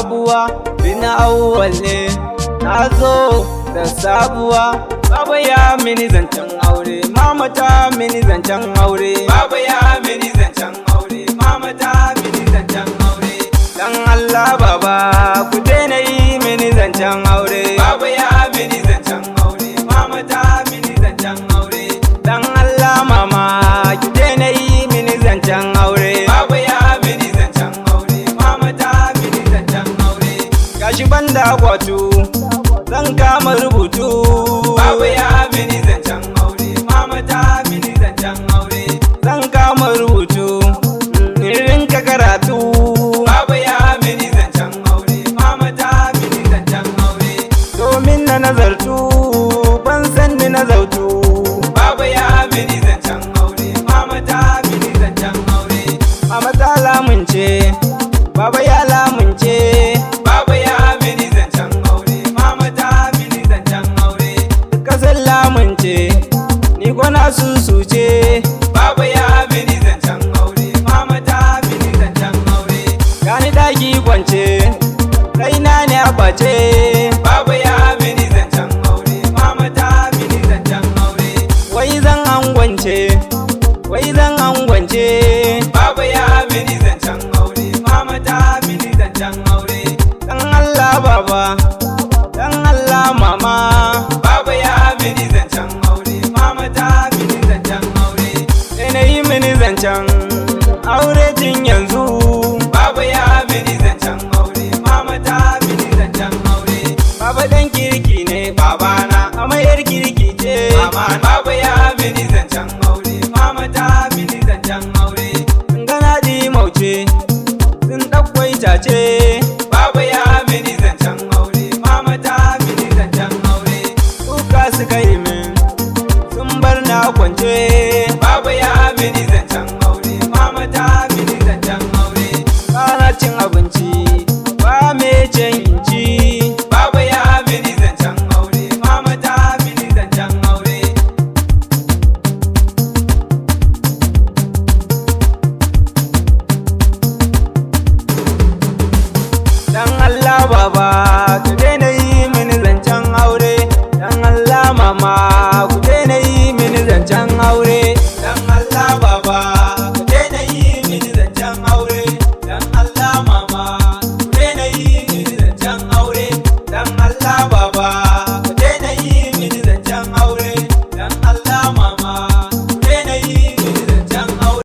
sabuwa bin Auwal Neh na zo da sabuwa. Baba ya mini zancen aure, mama ta mini zancen aure. Baba ya mini zancen aure, mama ta mini zancen aure. Dan Allah baba ku daina yi mini zancen aure. Baba ya mini zancen aure, mama ta mini zancen aure. Dan Allah mama ki daina yi mini zancen aure. Baba ya mini zancen aure, mama ta mini zancen aure. Gashi banda akwatu zan kama rubutu. Baba ya mini zancen aure, mama ta mini zancen aure. Zan kama rubutu irin ka karatu. Baba ya mini zancen aure, mama ta mini zancen aure. Domin na nazartu ban san ni nazautu. Baba ya mini zancen aure, mama ta mini zancen aure. Mama ta lamunce, baba ya lamunce. Baba ya mini zancen aure, mama ta mini zancen aure. Kasan lamunce ni gona susuce. Baba ya mini zancen aure, mama ta mini zancen aure. Gani daki kwance raina ne a bace. Baba ya mini zancen aure, mama ta mini zancen aure. Wai zan angwance, wai zan angwance. Baba ya mini zancen aure, mama ta mini zancen aure. Dan Allah baba, dan Allah mama. Baba ya mini zancen aure, mama ta mini zancen aure. Sai na yi mini zancen aure tun yanzu. Baba ya mini zancen aure, mama ta mini zancen aure. Baba dan kirki ne babana, amayar kirki ce mama. Baba ya mini zancen aure, mama ta mini zancen aure. Gana di mauce sun ɗauko itace. Baba ya mini zancen aure, mama ta mini zancen aure. Duka suka yi min sun bar na kwance. Baba ya mini zancen aure, mama ta mini zancen aure. Bana cin abinci ba me can in ci. Baba ya mini zancen aure, mama ta mini zancen aure. Dan Allah baba ku daina yi mini zancen aure. Dan Allah mama ku